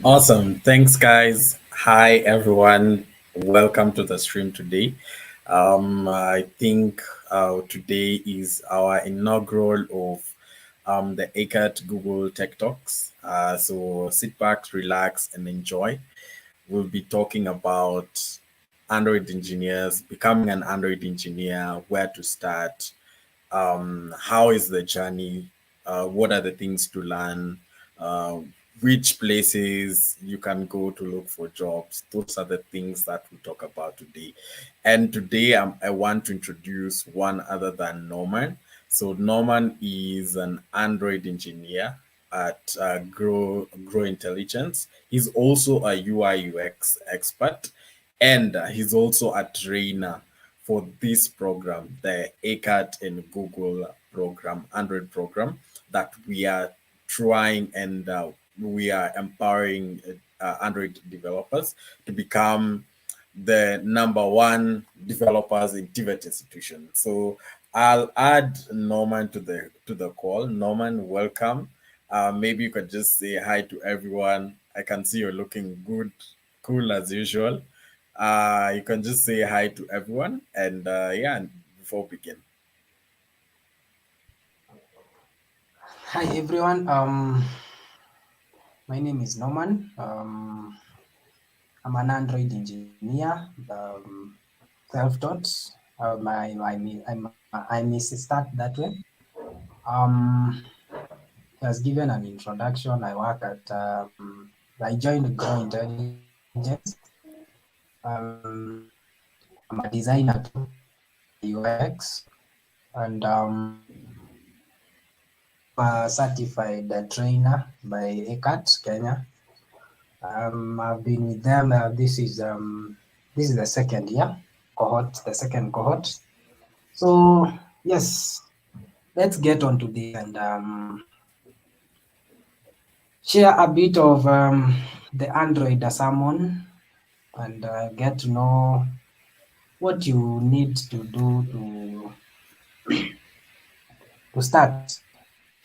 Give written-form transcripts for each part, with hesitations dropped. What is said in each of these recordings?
Awesome. Thanks, guys. Hi, everyone. Welcome to the stream today. I think today is our inaugural of the ACAT-Google Tech Talks. So sit back, relax, and enjoy. We'll be talking about Android engineers, becoming an Android engineer, where to start, how is the journey, what are the things to learn, uh, which places you can go to look for jobs. Those are the things that we talk about today. And today I want to introduce one other than Norman. So Norman is an Android engineer at Gro Intelligence. He's also a UI UX expert, and he's also a trainer for this program, the ACAT and Google program, Android program that we are trying, and we are empowering Android developers to become the number one developers in TVET institution. So I'll add Norman to the call. Norman, welcome. Maybe you could just say hi to everyone. I can see you're looking good, cool as usual. You can just say hi to everyone, and yeah, before we begin. Hi everyone. My name is Norman. I'm an Android engineer, self-taught. I miss start that way. As given an introduction, I work at. I joined Gro Intelligence. I'm a designer too, UX, and a certified trainer by ACAT Kenya. I've been with them. This is the second year cohort, the second cohort. So yes, let's get on to this and share a bit of the Android sermon and get to know what you need to do to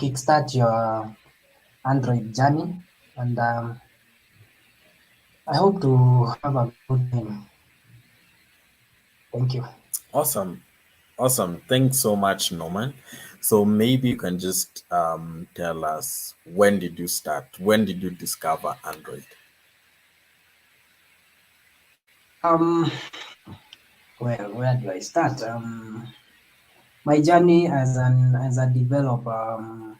kickstart your Android journey. And I hope to have a good time. Thank you. Awesome, awesome. Thanks so much, Norman. So maybe you can just tell us, when did you start? When did you discover Android? Um, well, where do I start? My journey as a developer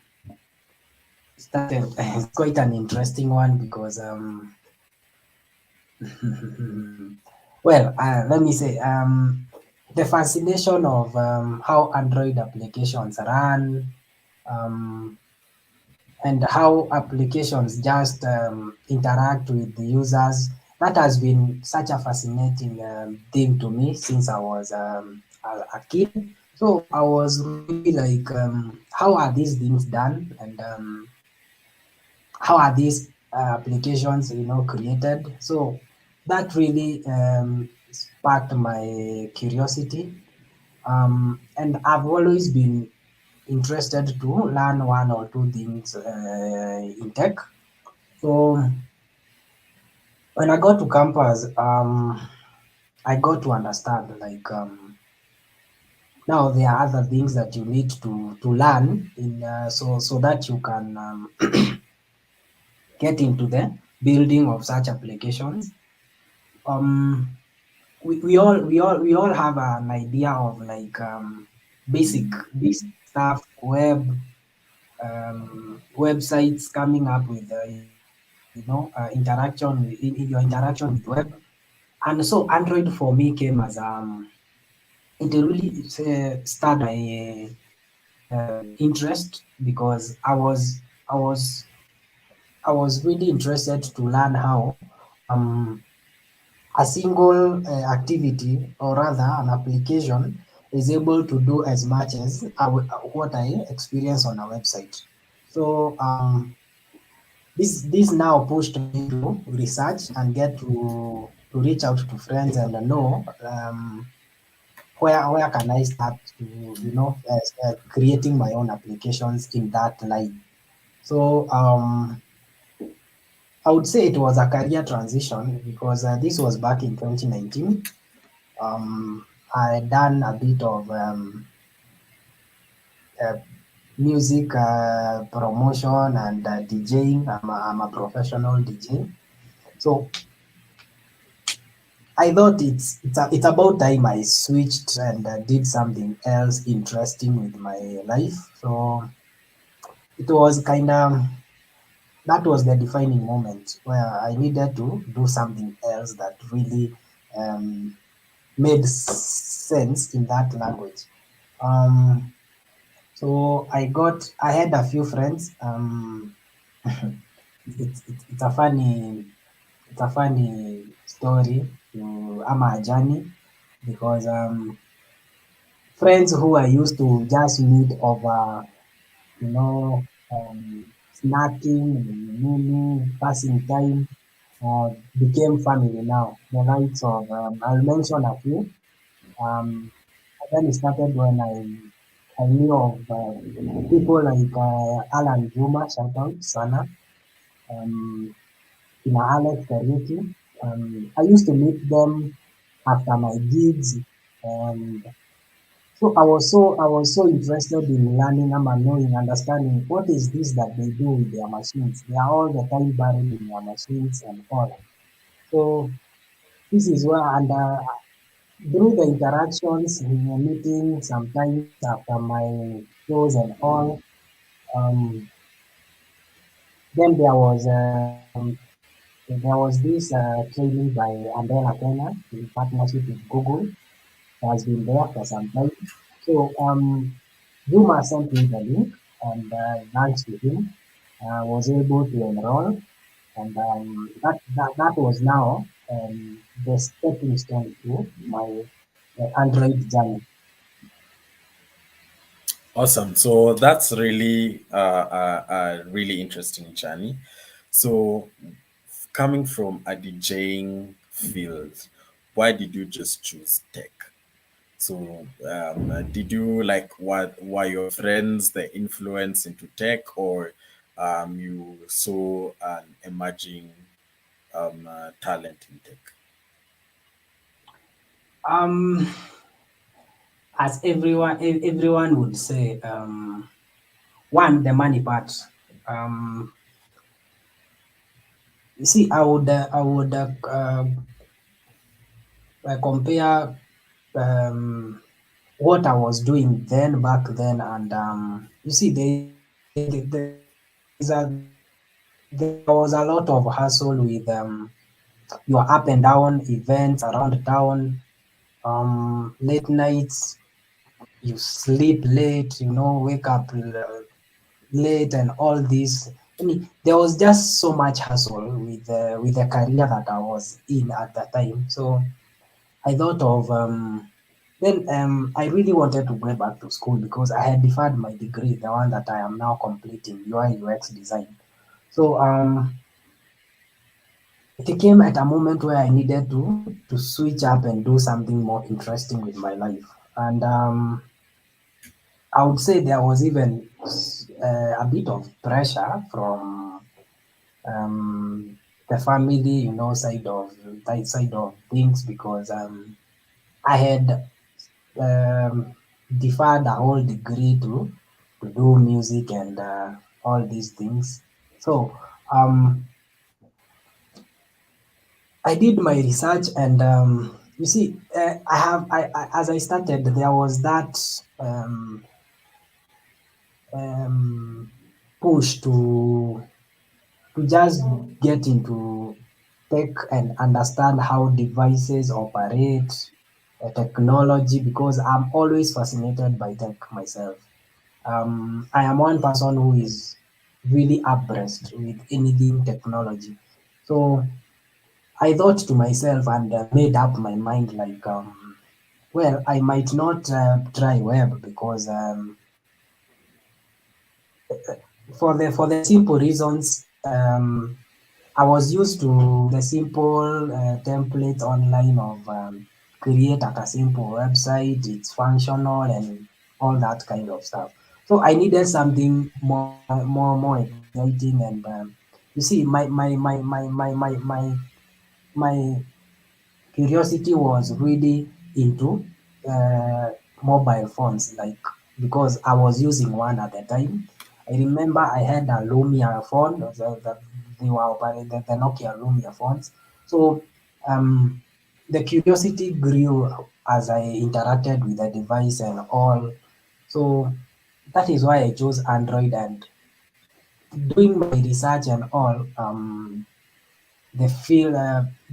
started. It's quite an interesting one because well, let me say the fascination of how Android applications run, um, and how applications just interact with the users. That has been such a fascinating thing to me since I was a kid. So I was really like, how are these things done, and how are these applications, created? So that really sparked my curiosity, and I've always been interested to learn one or two things in tech. So when I got to campus, I got to understand like now there are other things that you need to learn in so that you can get into the building of such applications. Um, we all have an idea of like basic stuff, websites coming up with interaction in your interaction with web. And so Android for me came as it really started my interest because I was really interested to learn how um a single activity, or rather an application, is able to do as much as what I experience on a website. So this now pushed me to research and get to reach out to friends and know where can I start to creating my own applications in that line. So I would say it was a career transition because this was back in 2019. I had done a bit of uh, music promotion and DJing. I'm a professional DJ. So I thought it's about time I switched and did something else interesting with my life. So it was kind of that was the defining moment where I needed to do something else that really um, made sense in that language. Um, so I had a few friends. It's a funny story to ama a journey because friends who I used to just meet over, you know, snacking, passing time, became family now. The likes of, I'll mention a few. Um, then it started when I knew of people like Alan Juma, shout out, Sana, um, in Alex Kariuki. I used to meet them after my gigs, and so I was so interested in learning and knowing, understanding what is this that they do with their machines. They are all the time buried in their machines and all. So this is where and through the interactions, we were meeting sometimes after my shows and all. Um, then there was this training by Umbrella Kenya in partnership with Google. It has been there for some time. So Juma sent me the link and thanks to him, I was able to enroll and that was now the stepping stone to my Android journey. Awesome. So that's really a really interesting journey. So coming from a DJing field, why did you just choose tech? So did you like what were your friends the influence into tech, or you saw an emerging talent in tech? Um, as everyone would say, one the money part. Um, you see, I would compare what I was doing then back then, and you see, there was a lot of hustle with your up and down events around town, late nights. You sleep late, wake up late, and all this. I mean, there was just so much hustle with the career that I was in at that time. So I thought of then I really wanted to go back to school because I had deferred my degree, the one that I am now completing, UI UX design. So it came at a moment where I needed to switch up and do something more interesting with my life. And I would say there was even a bit of pressure from the family, side of things because I had deferred a whole degree to do music and all these things. So um, I did my research, and you see, as I started, there was that um, push to just get into tech and understand how devices operate, technology, because I'm always fascinated by tech myself. I am one person who is really abreast with anything technology. So I thought to myself and made up my mind like, well, I might not try web because for the simple reasons, I was used to the simple template online of create like a simple website, it's functional and all that kind of stuff. So I needed something more exciting and You see, my curiosity was really into uh, mobile phones, like because I was using one at the time. I remember I had a Lumia phone, they were operating the Nokia Lumia phones. So um, the curiosity grew as I interacted with the device and all. So that is why I chose Android, and doing my research and all. The field,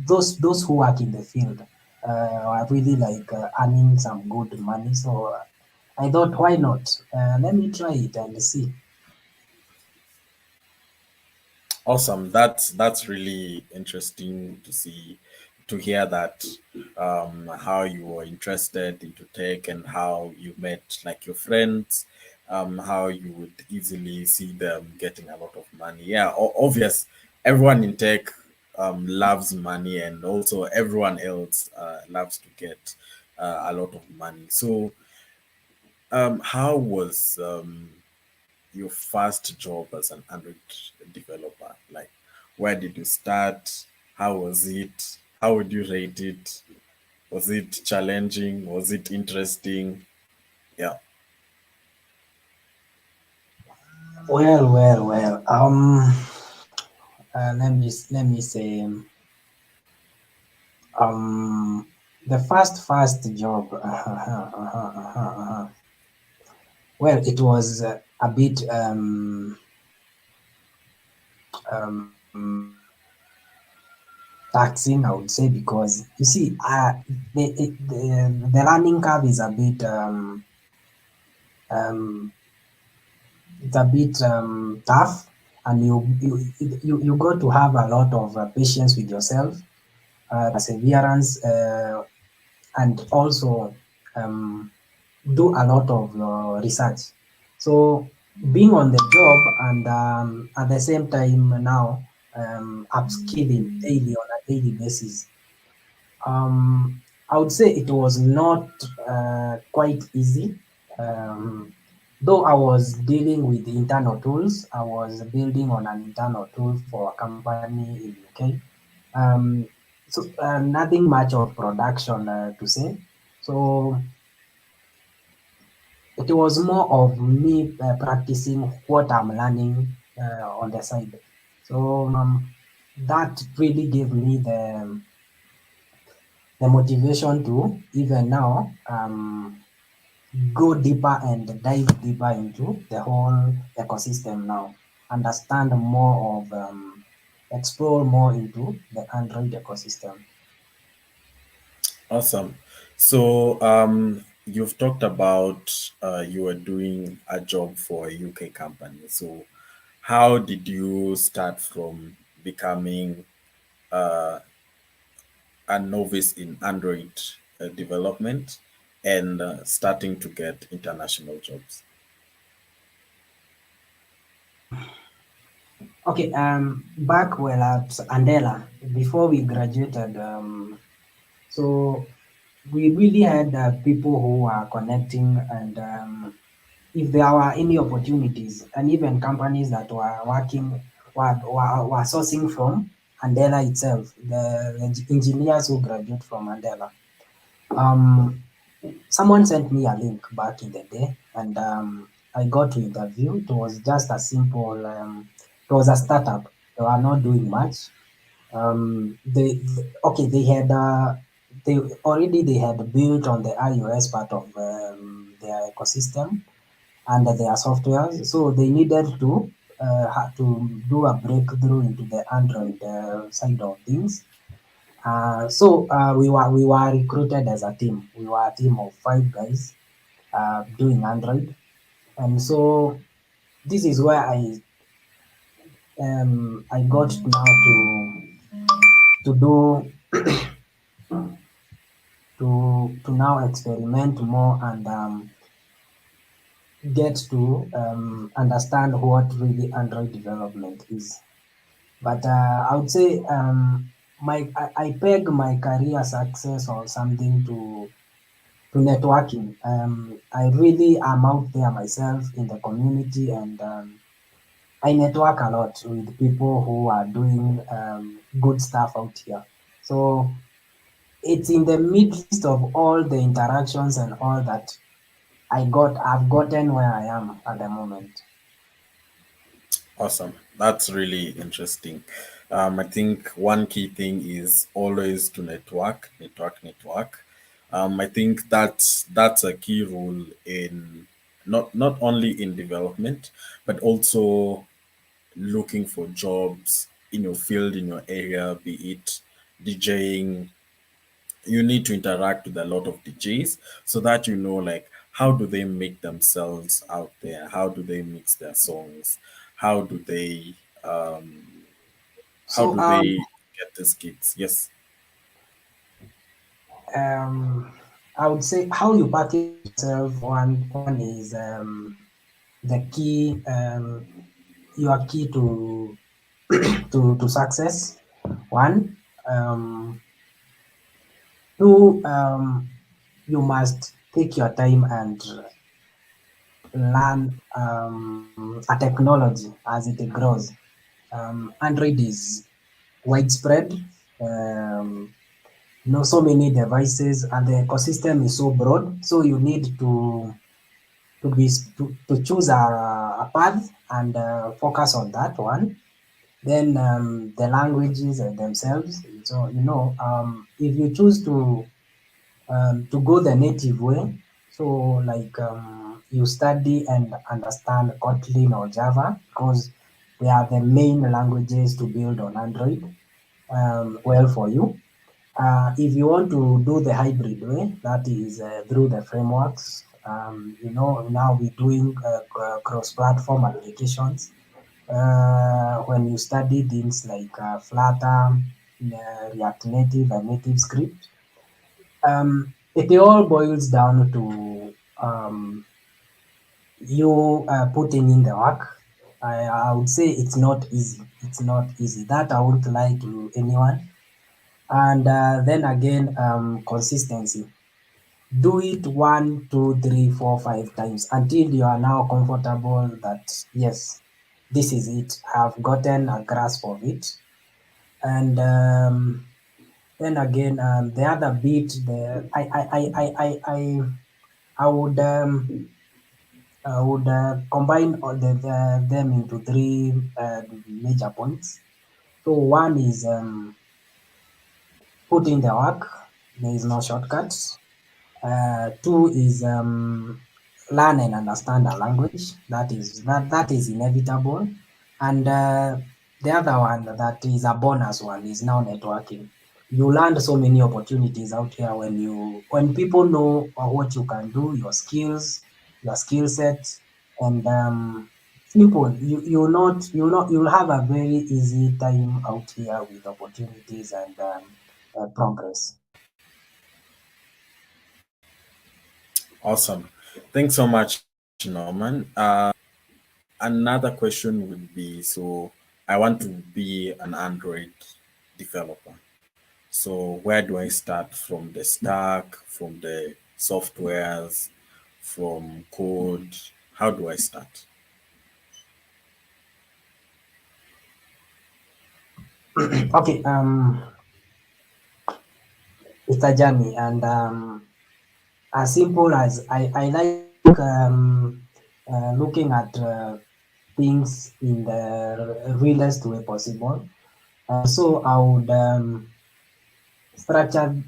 those who work in the field are really like earning some good money. So I thought, why not? Let me try it and see. Awesome. That's really interesting to see, to hear that, how you were interested into tech and how you met like your friends, how you would easily see them getting a lot of money. Yeah, obvious. Everyone in tech loves money, and also everyone else loves to get a lot of money. So, how was your first job as an Android developer? Like, where did you start? How was it? How would you rate it? Was it challenging? Was it interesting? Yeah. Well. Let me say, the first job. Well, it was a bit um, taxing, I would say, because you see, the learning curve is a bit um, it's a bit tough, and you got to have a lot of patience with yourself, perseverance, and also um, do a lot of research. So being on the job and at the same time now upskilling daily on a daily basis. I would say it was not quite easy. Um, though I was dealing with the internal tools, I was building on an internal tool for a company in UK. So nothing much of production to say. So it was more of me practicing what I'm learning on the side. So that really gave me the motivation to even now go deeper and dive deeper into the whole ecosystem now, understand more of, explore more into the Android ecosystem. Awesome. So, you've talked about you were doing a job for a UK company. So, how did you start from becoming a novice in Android development and starting to get international jobs? Okay, back well at Andela, before we graduated, so we really had people who are connecting, and if there were any opportunities, and even companies that were working, were sourcing from Andela itself, the engineers who graduate from Andela. Um, Someone sent me a link back in the day, and I got to interview. It was just a simple, it was a startup. They were not doing much. Okay, they had built on the iOS part of their ecosystem and their softwares, so they needed to to do a breakthrough into the Android side of things. So we were recruited as a team. We were a team of 5 guys doing Android, and so this is where I got now to do to now experiment more and get to understand what really Android development is. But I would say I peg my career success or something to networking. I really am out there myself in the community, and I network a lot with people who are doing good stuff out here. So it's in the midst of all the interactions and all that I've gotten where I am at the moment. Awesome. That's really interesting. I think one key thing is always to network. I think that's a key rule in not only in development, but also looking for jobs in your field, in your area, be it DJing. You need to interact with a lot of DJs so that you know, like, how do they make themselves out there? How do they mix their songs? How do they how So do they get these gigs? Yes. um, I would say how you package yourself. One is the key. Your key to success. One, um, two. You must take your time and learn a technology as it grows. Android is widespread. Um, so many devices, and the ecosystem is so broad. So you need to choose a path and focus on that one. Then the languages themselves. So if you choose to go the native way, so like you study and understand Kotlin or Java because they are the main languages to build on Android. Well for you. If you want to do the hybrid way, that is through the frameworks. Now we're doing cross-platform applications. When you study things like Flutter, React Native, and Native Script, it all boils down to you putting in the work. I would say it's not easy. It's not easy. That I won't lie to anyone. And then again, consistency. Do it one, two, three, four, 5 times until you are now comfortable that yes, this is it. I've gotten a grasp of it. And then again, the other bit, I would combine them into three major points. So one is put in the work. There is no shortcuts. Two is learn and understand a language. That is inevitable. And the other one that is a bonus one is now networking. You learn so many opportunities out here when people know what you can do, your skills, your skill set, and simple. You'll have a very easy time out here with opportunities and progress. Awesome. Thanks so much, Norman. Another question would be, so I want to be an Android developer. So where do I start? From the stack, from the softwares, from code? How do I start? Okay, it's a journey, and as simple as I like looking at things in the realest way possible. So I would structure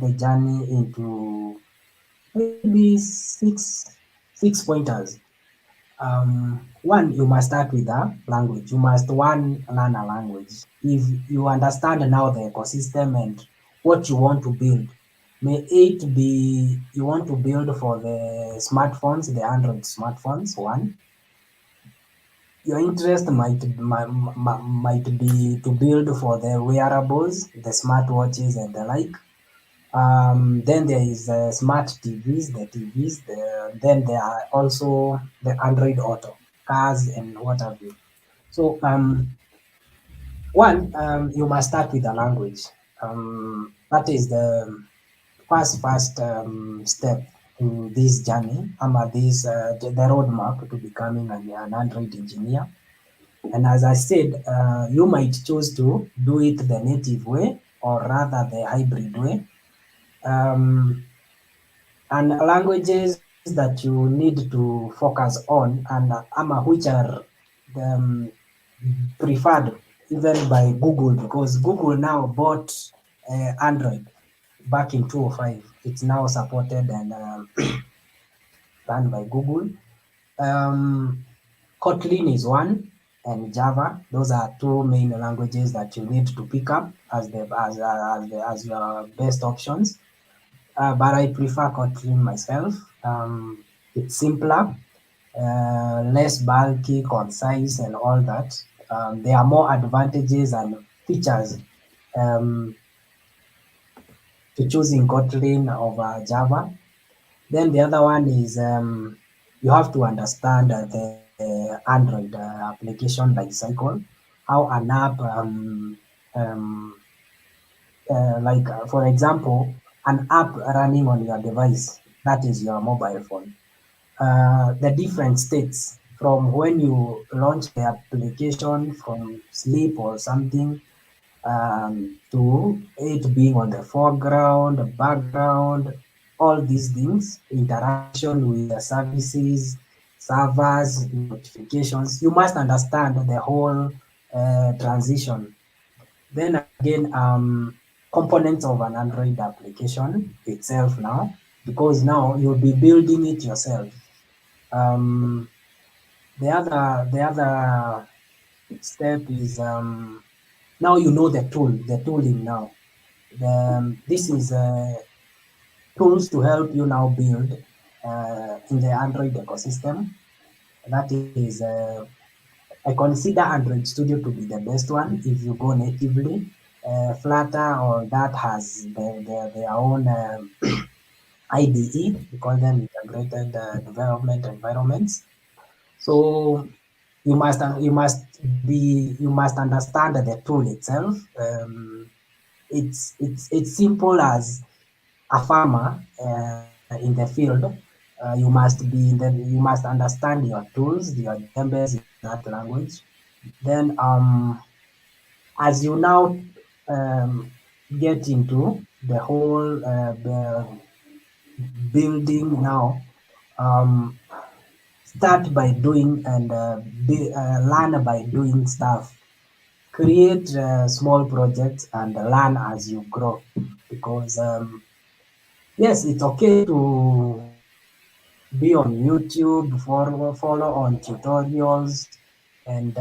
the journey into maybe six pointers. One, you must start with a language. You must learn a language. If you understand now the ecosystem and what you want to build, may it be you want to build for the smartphones, the Android smartphones. One, your interest might be to build for the wearables, the smartwatches and the like. Then there is smart TVs, the TVs. Then there are also the Android Auto, cars and what have you. So one, you must start with the language. That is the first step to this journey. This the roadmap to becoming an Android engineer. And as I said, you might choose to do it the native way or rather the hybrid way. Um, and languages that you need to focus on and which are preferred even by Google, because Google now bought Android back in 2005. It's now supported and run by Google. Um, Kotlin is one, and Java. Those are two main languages that you need to pick up as your best options. But I prefer Kotlin myself. It's simpler, less bulky, concise, and all that. There are more advantages and features um, to choosing Kotlin over Java. Then the other one is you have to understand the Android application life cycle, how an app, um, for example, an app running on your device, that is your mobile phone. The different states from when you launch the application from sleep or something to it being on the foreground, the background, all these things, interaction with the services, servers, notifications. You must understand the whole transition. Then again, components of an Android application itself now, because now you'll be building it yourself. Um, the other step is now you know the tooling now. This is tools to help you now build in the Android ecosystem. That is, I consider Android Studio to be the best one if you go natively. Flutter or that has their own IDE, we call them integrated development environments. So you must understand the tool itself. It's simple as a farmer in the field. You must understand your tools, your jembes in that language. Then as you now um, get into the whole building now, um, start by doing and learn by doing stuff. Create small projects and learn as you grow, because yes, it's okay to be on YouTube, follow on tutorials and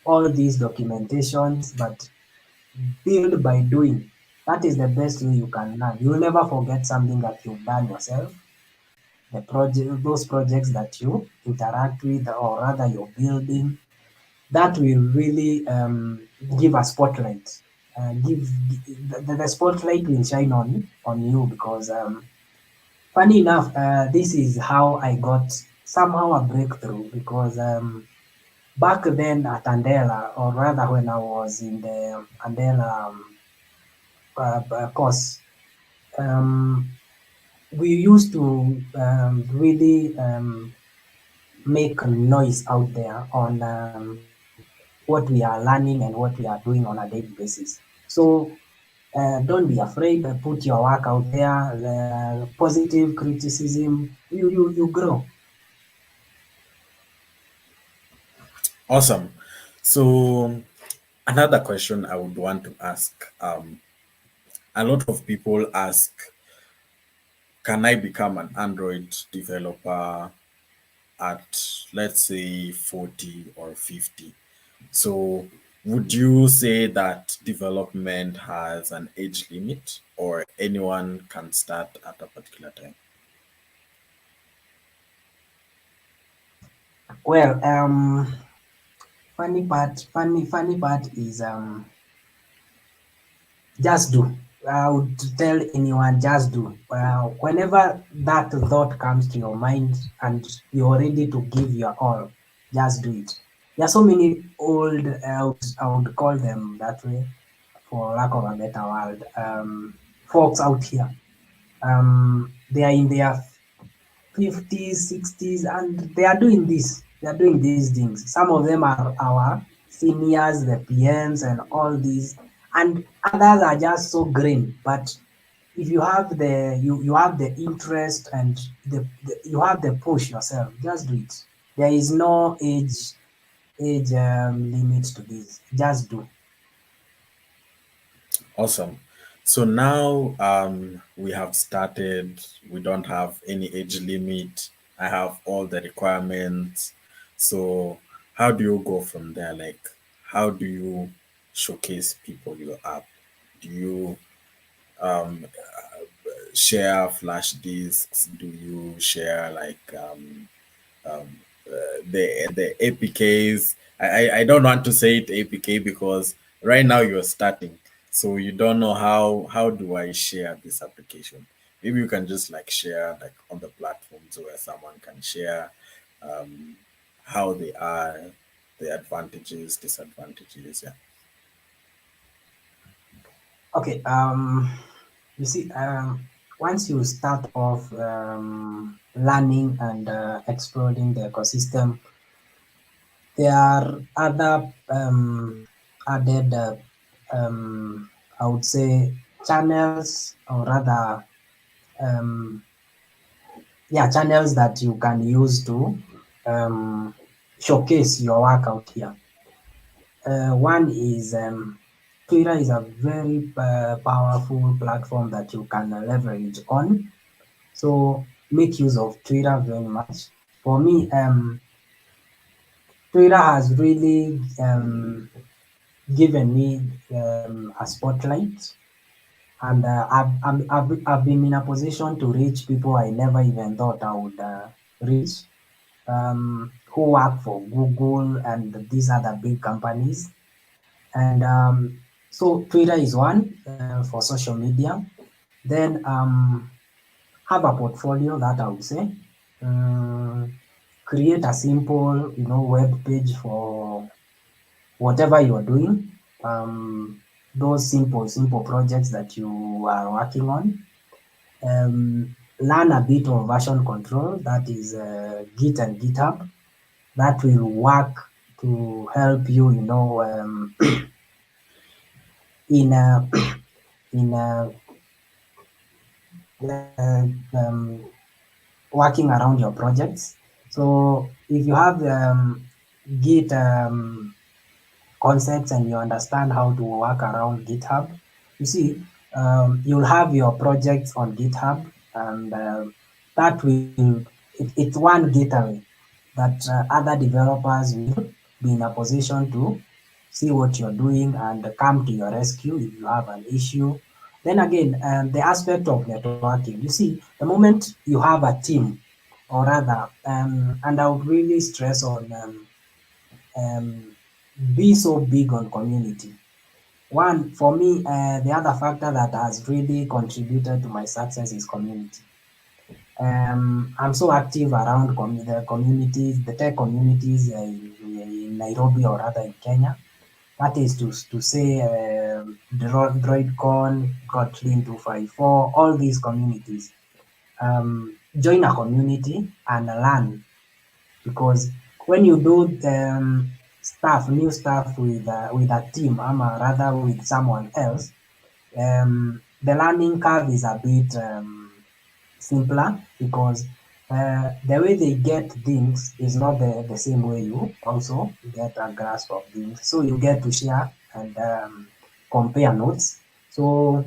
all these documentations, but build by doing. That is the best way you can learn. You'll never forget something that you've done yourself. Those projects that you interact with, or rather you're building, that will really give a spotlight. Give the spotlight will shine on you, because funny enough, this is how I got somehow a breakthrough, because back then at Andela, or rather when I was in the Andela course, um, we used to really make noise out there on what we are learning and what we are doing on a daily basis. So don't be afraid. Put your work out there. Positive criticism, you grow. Awesome. So another question I would want to ask, a lot of people ask, can I become an Android developer at, let's say, 40 or 50? So would you say that development has an age limit, or anyone can start at a particular time? Well, funny part is just do. I would tell anyone, just do. Whenever that thought comes to your mind and you're ready to give your all, just do it. There are so many old, I would call them that way, for lack of a better word, folks out here. They are in their 50s, 60s, and they are doing this. They are doing these things. Some of them are our seniors, the PMs, and all these, and others are just so green. But if you have you have the interest and you have the push yourself, just do it. There is no age limit to this. Just do. Awesome. So now we have started. We don't have any age limit. I have all the requirements. So how do you go from there? Like, how do you showcase people your app? Do you um, share flash disks? Do you share like the APKs? I don't want to say it APK because right now you're starting, so you don't know how do I share this application. Maybe you can just like share like on the platforms where someone can share um, how they are, the advantages, disadvantages. Yeah. Okay. You see, once you start off learning and exploring the ecosystem, there are other added, I would say, channels, or rather, um, yeah, channels that you can use to um, showcase your work out here. One is Twitter is a very powerful platform that you can leverage on. So make use of Twitter very much. For me, Twitter has really given me a spotlight, and I've been in a position to reach people I never even thought I would reach, who work for Google and these other big companies. And so Twitter is one for social media. Then have a portfolio, that I would say. Create a simple, web page for whatever you're doing. Those simple projects that you are working on. Learn a bit of version control, that is Git and GitHub. That will work to help you, in in working around your projects. So if you have Git concepts and you understand how to work around GitHub, you see, you'll have your projects on GitHub, and that will it's one gateway that other developers will be in a position to see what you're doing and come to your rescue if you have an issue. Then again, the aspect of networking. You see, the moment you have a team, or rather, and I would really stress on um, be so big on community. One, for me, the other factor that has really contributed to my success is community. I'm so active around the communities, the tech communities in Nairobi, or rather in Kenya. That is to say, DroidCon, Kotlin 254, all these communities. Join a community and learn, because when you do new stuff with a team, or rather with someone else, the learning curve is a bit simpler, because the way they get things is not the same way you also get a grasp of things. So you get to share and compare notes. So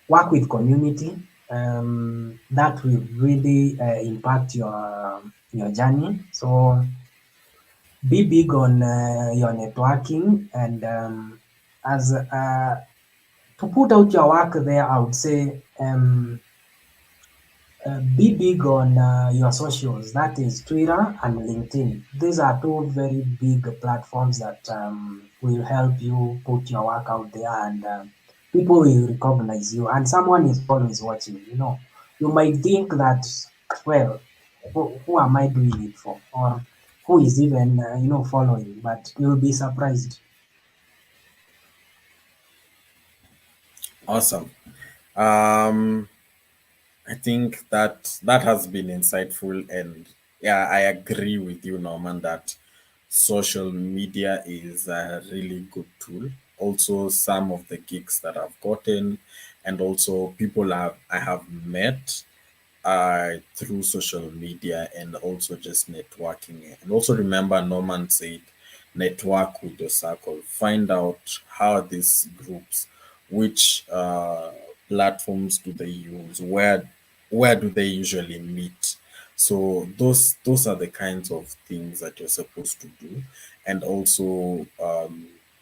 work with community. That will really impact your journey. So be big on your networking, and as to put out your work there, I would say be big on your socials, that is Twitter and LinkedIn. These are two very big platforms that will help you put your work out there, and people will recognize you, and someone is always watching. You might think that, well, who am I doing it for, or who is even following, but you'll be surprised. Awesome. Um, I think that has been insightful, and Yeah, I agree with you, Norman, that social media is a really good tool. Also, some of the gigs that I've gotten, and also people I have met through social media and also just networking. And also remember, Norman said, network with your circle. Find out how these groups, which platforms do they use, where do they usually meet. So those are the kinds of things that you're supposed to do, and also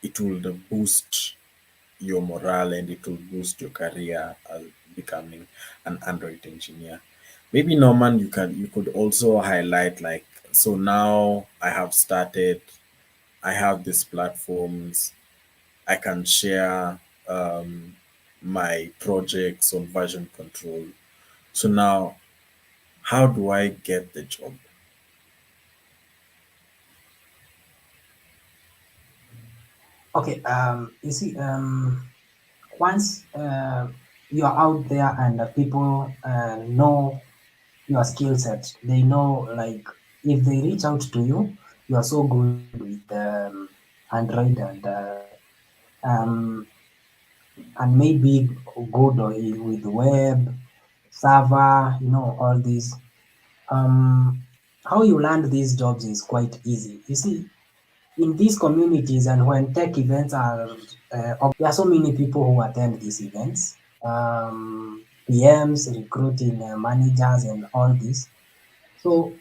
it will boost your morale and it will boost your career as becoming an Android engineer. Maybe Norman, you could also highlight like, so now I have started, I have these platforms, I can share my projects on version control. So now how do I get the job? Okay, you see, once you are out there and people know your skill set, they know like if they reach out to you, you are so good with Android um, and maybe good with web server, you know, all these. How you land these jobs is quite easy. You see, in these communities and when tech events are there are so many people who attend these events, PMs, recruiting managers, and all this. So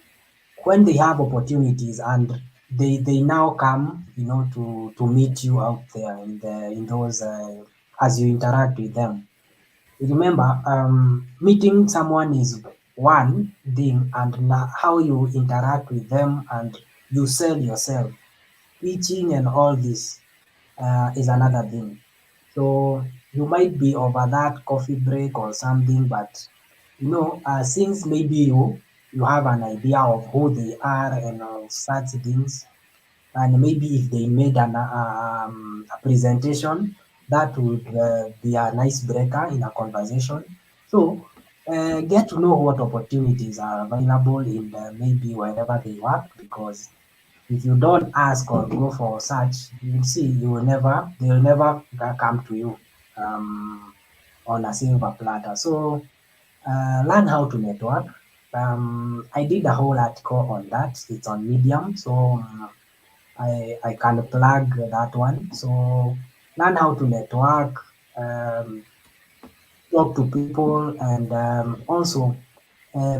when they have opportunities and they now come, you know, to meet you out there in those as you interact with them. Remember, meeting someone is one thing, and how you interact with them and you sell yourself, pitching and all this is another thing. So you might be over that coffee break or something, but you know, since maybe you have an idea of who they are and such things, and maybe if they made a presentation, that would be a nice breaker in a conversation. So get to know what opportunities are available in maybe wherever they work, because if you don't ask or go for search, you'll see you will never they will never come to you um, on a silver platter. So learn how to network. I did a whole article on that. It's on Medium, so I can plug that one. So learn how to network, um, talk to people, and also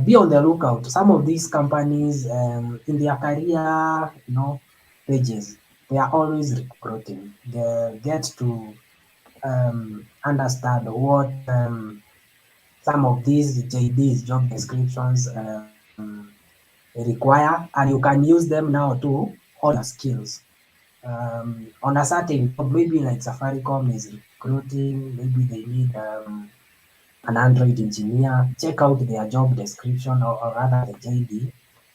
be on the lookout. Some of these companies in their career, you know, pages, they are always recruiting. They get to understand what some of these JDs, job descriptions, require, and you can use them now to hone your skills. On a certain job, maybe like Safaricom is recruiting, maybe they need an Android engineer, check out their job description or rather the JD,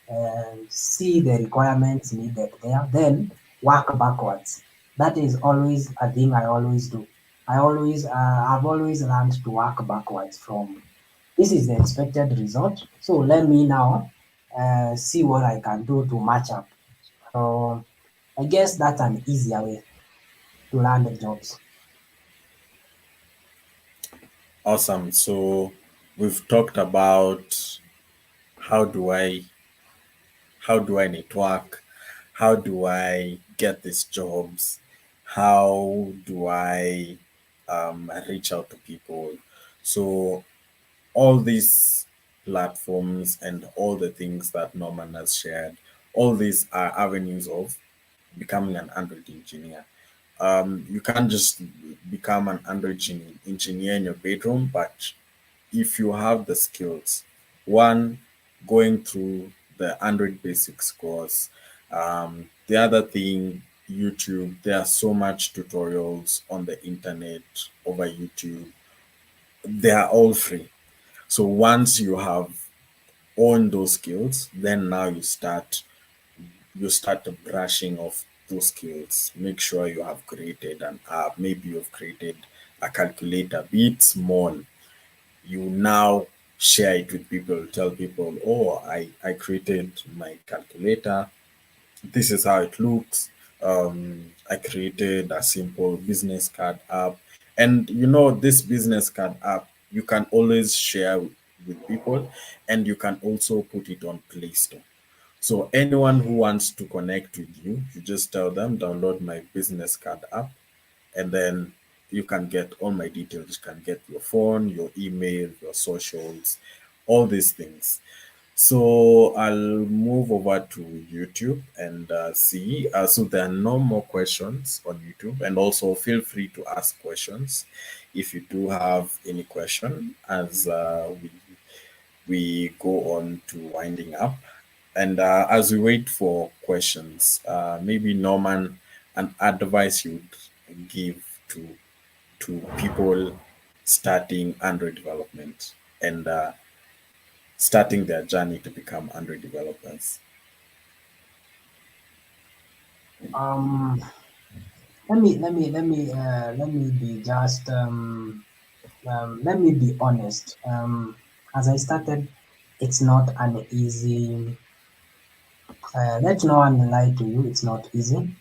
and see the requirements needed there, then work backwards. That is always a thing I always do. I've always learned to work backwards from this is the expected result. So let me now see what I can do to match up. So I guess that's an easier way to land the jobs. Awesome. So we've talked about how do I how do I network? How do I get these jobs? How do I reach out to people? So all these platforms and all the things that Norman has shared, all these are avenues of becoming an Android engineer. You can't just become an Android engineer in your bedroom, but if you have the skills, one, going through the Android basics course. The other thing, YouTube, there are so much tutorials on the internet over YouTube. They are all free. So once you have owned those skills, then now you start brushing off those skills. Make sure you have created an app. Maybe you've created a calculator, be it small. You now share it with people, tell people, oh, I created my calculator. This is how it looks. I created a simple business card app. And this business card app, you can always share with people, and you can also put it on Play Store. So anyone who wants to connect with you, you just tell them, download my business card app, and then you can get all my details. You can get your phone, your email, your socials, all these things. So I'll move over to YouTube and see. So there are no more questions on YouTube, and also feel free to ask questions if you do have any question as we go on to winding up. And as we wait for questions, maybe Norman, an advice you'd give to people starting Android development and starting their journey to become Android developers. Um, let me be just let me be honest. As I started, it's not an easy. Let no one lie to you. It's not easy.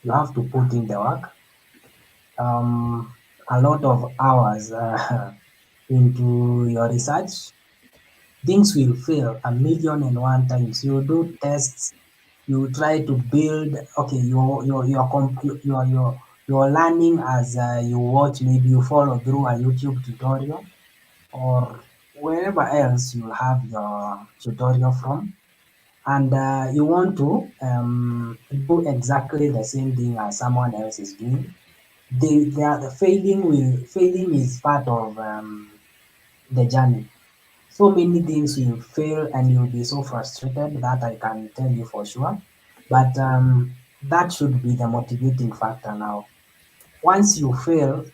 You have to put in the work. A lot of hours into your research. Things will fail a million and one times. You do tests. You try to build. Okay, you're learning as you watch. Maybe you follow through a YouTube tutorial or wherever else you have your tutorial from, and you want to do exactly the same thing as someone else is doing. The failing is part of the journey. So many things will fail and you'll be so frustrated, that I can tell you for sure. But that should be the motivating factor now. Once you fail,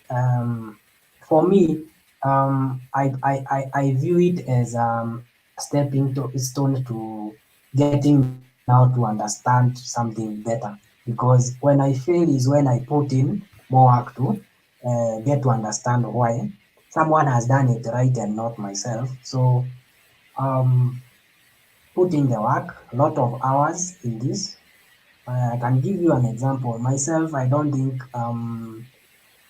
for me, I view it as a stepping stone to getting me now to understand something better. Because when I fail is when I put in more work to get to understand why someone has done it right and not myself. So um, put in the work, a lot of hours in this. I can give you an example. Myself, I don't think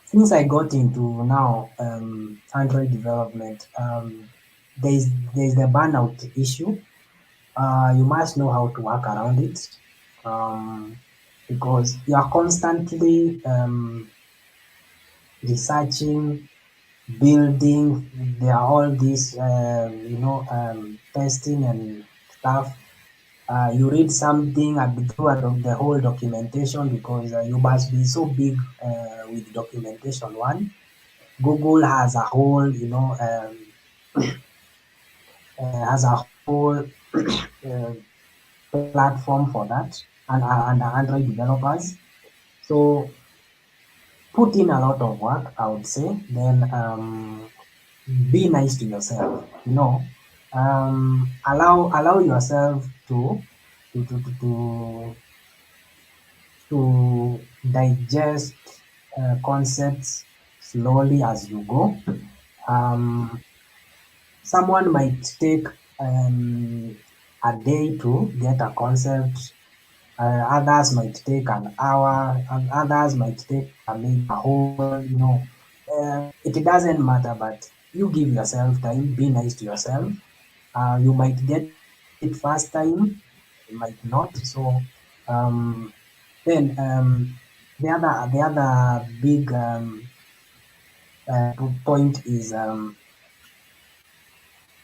since I got into now Android development, there's the burnout issue. You must know how to work around it, um, because you are constantly researching, building. There are all these testing and stuff. You read something and throughout the whole documentation, because you must be so big with documentation. One, Google has a whole, has a whole platform for that, and Android developers. So put in a lot of work, I would say. Then be nice to yourself. Allow yourself to to to to, to digest concepts slowly as you go. Um, Someone might take a day to get a concept. Others might take an hour, and others might take maybe a whole. It doesn't matter, but you give yourself time. Be nice to yourself. You might get it first time, you might not. So um, then the other big point is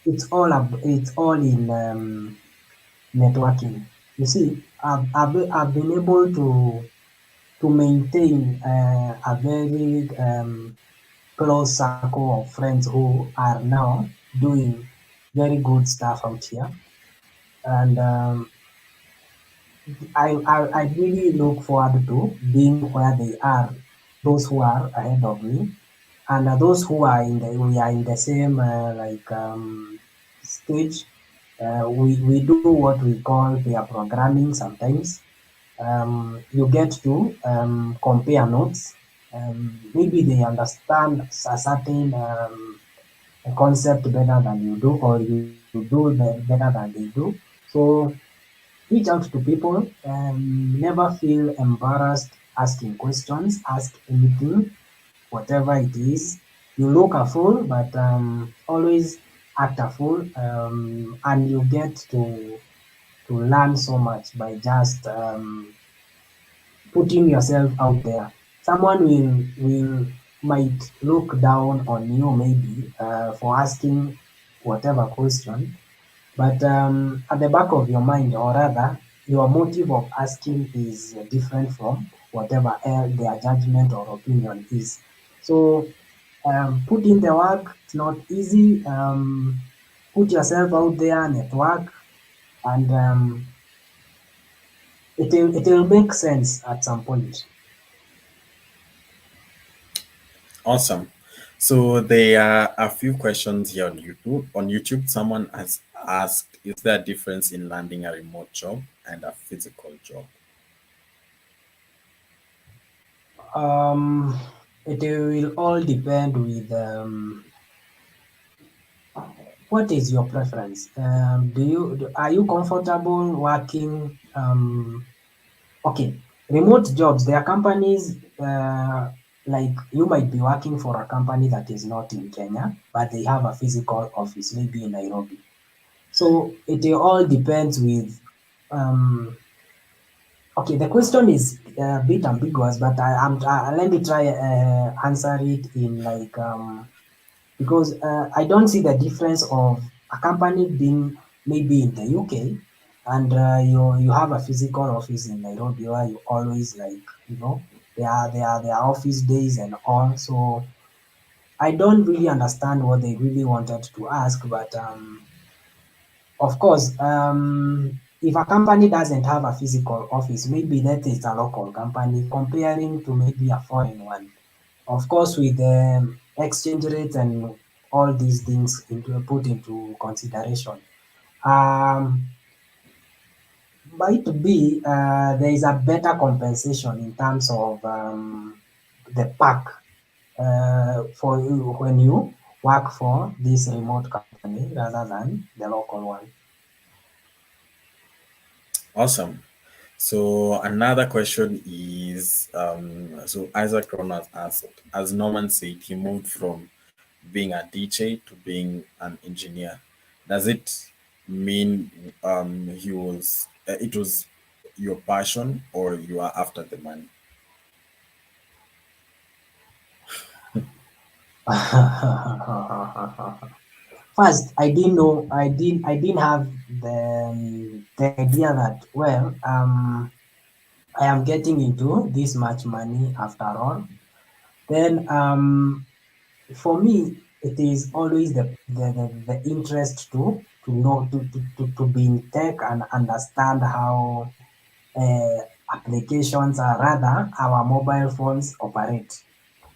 it's all in networking. You see, I've been able to maintain a very close circle of friends who are now doing very good stuff out here. And I really look forward to being where they are, those who are ahead of me, and those who are we are in the same stage. We do what we call pair programming sometimes. You get to compare notes. Maybe they understand a certain a concept better than you do, or you do better than they do. So reach out to people. Never feel embarrassed asking questions. Ask anything, whatever it is. You look a fool, but always act a fool, and you get to learn so much by just putting yourself out there. Someone will might look down on you maybe for asking whatever question, but at the back of your mind, or rather, your motive of asking is different from whatever their judgment or opinion is. So put in the work. It's not easy. Put yourself out there, network, and it will make sense at some point. Awesome. So there are a few questions here on YouTube. On YouTube, someone has asked, is there a difference in landing a remote job and a physical job? Um, it will all depend with what is your preference. Are you comfortable working? Okay, remote jobs. There are companies like you might be working for a company that is not in Kenya, but they have a physical office, maybe in Nairobi. So it all depends with um, okay, the question is a bit ambiguous, but let me try answer it in like because I don't see the difference of a company being maybe in the UK, and you have a physical office in Nairobi where you always like their office days and all. So I don't really understand what they really wanted to ask, but of course, if a company doesn't have a physical office, maybe that is a local company comparing to maybe a foreign one. Of course, with the exchange rate and all these things put into consideration, um, might be there is a better compensation in terms of the pack for you when you work for this remote company rather than the local one. Awesome. So another question is, so Isaac Ron has asked, as Norman said, he moved from being a DJ to being an engineer. Does it mean it was your passion or you are after the money? First, I didn't have the idea that well I am getting into this much money after all. Then for me it is always the interest to know to be in tech and understand how uh, applications or rather our mobile phones operate.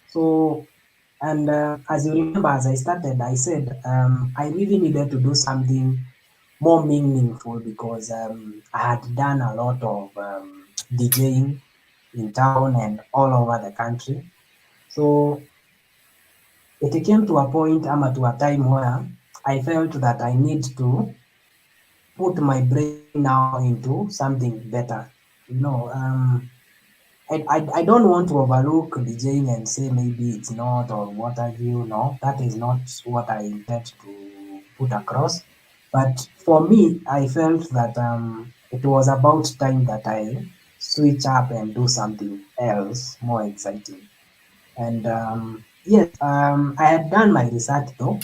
So and as you remember, as I started, I said I really needed to do something more meaningful because I had done a lot of DJing in town and all over the country. So it came to a point, to a time where I felt that I need to put my brain now into something better. You know, I don't want to overlook DJing and say maybe it's not or what have you. No, that is not what I intend to put across. But for me, I felt that it was about time that I switch up and do something else more exciting. And yes, I had done my research though.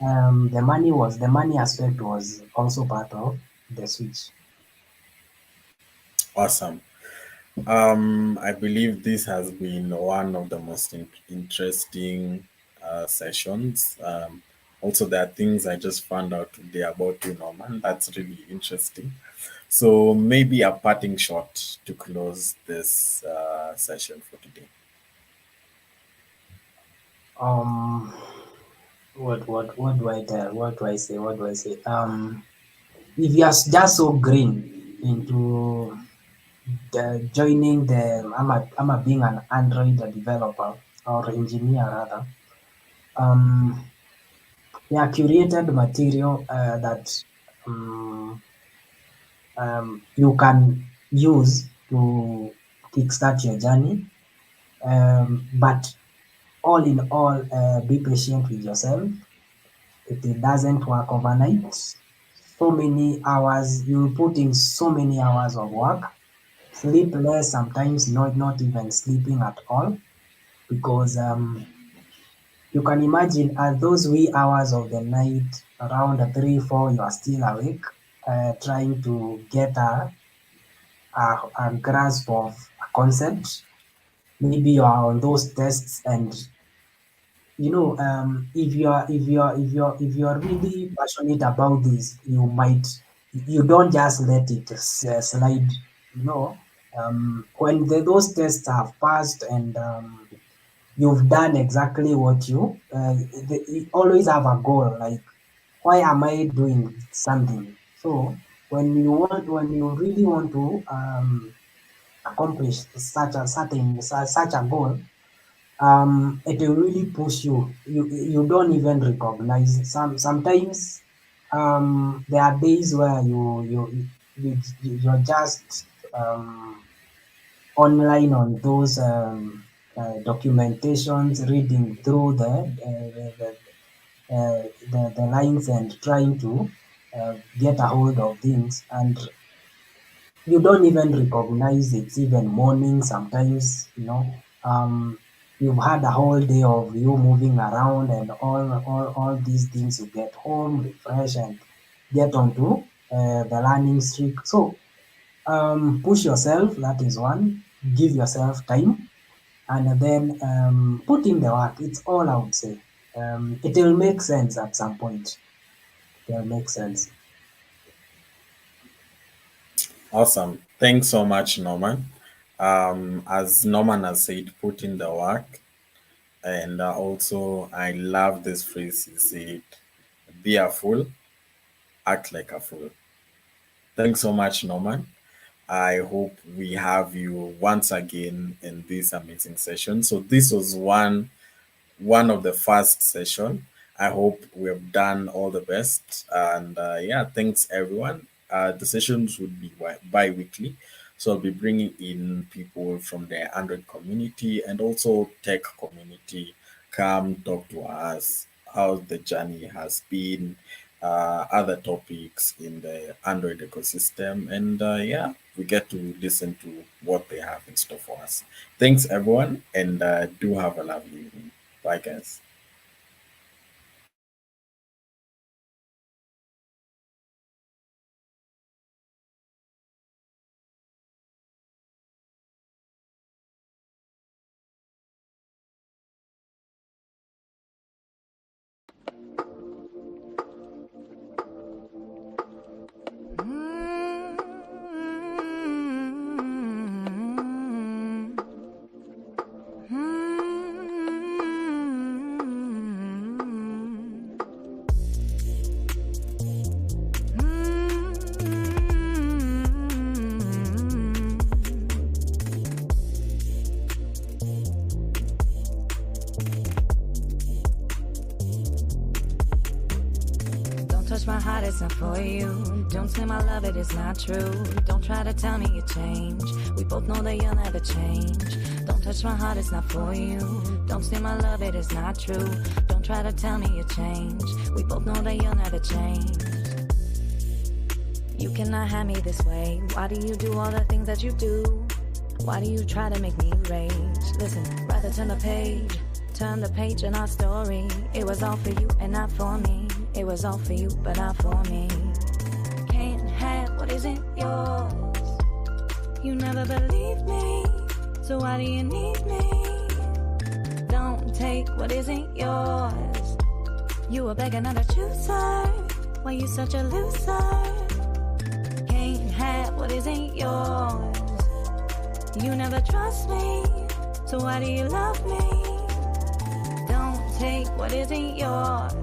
The money aspect was also part of the switch. Awesome. I believe this has been one of the most interesting sessions. Also, there are things I just found out today about you, Norman. That's really interesting. So, maybe a parting shot to close this session for today. Um, what do I tell? What do I say? What do I say? If you are just so green into joining the I'm a being an Android developer or engineer rather. Um, Yeah, curated material that um, you can use to kickstart your journey. But all in all, be patient with yourself. It doesn't work overnight. So many hours, you put in so many hours of work, sleep less, sometimes not even sleeping at all, because you can imagine at those wee hours of the night, around 3, 4, you are still awake, trying to get a grasp of a concept. Maybe you are on those tests, and if you're really passionate about this, you don't just let it slide. When those tests have passed, and you've done exactly what you always have a goal, like, why am I doing something? So when you really want to accomplish such a goal, it will really push you. You don't even recognize. Sometimes there are days where you're just online on those documentations, reading through the lines and trying to get a hold of things, and you don't even recognize it's even morning sometimes. You've had a whole day of you moving around and all these things. You get home, refresh, and get onto the learning streak. So push yourself, that is one. Give yourself time, and then put in the work. It's all, I would say. It will make sense at some point. It will make sense. Awesome. Thanks so much, Norman. As Norman has said, put in the work. And also, I love this phrase he said, be a fool, act like a fool. Thanks so much, Norman. I hope we have you once again in this amazing session. So this was one of the first session. I hope we have done all the best. And yeah, thanks everyone. The sessions would be bi-weekly. So I'll be bringing in people from the Android community and also tech community come talk to us how the journey has been, other topics in the Android ecosystem. And yeah, we get to listen to what they have in store for us. Thanks everyone, and do have a lovely evening. Bye, guys. Touch my heart, it's not for you. Don't say my love, it is not true. Don't try to tell me you change. We both know that you'll never change. Don't touch my heart, it's not for you. Don't say my love, it is not true. Don't try to tell me you change. We both know that you'll never change. You cannot have me this way. Why do you do all the things that you do? Why do you try to make me rage? Listen, rather turn the page. Turn the page in our story. It was all for you and not for me. It was all for you, but not for me. Can't have what isn't yours. You never believed me, so why do you need me? Don't take what isn't yours. You a beggar, not a chooser. Why you such a loser? Can't have what isn't yours. You never trust me, so why do you love me? Don't take what isn't yours.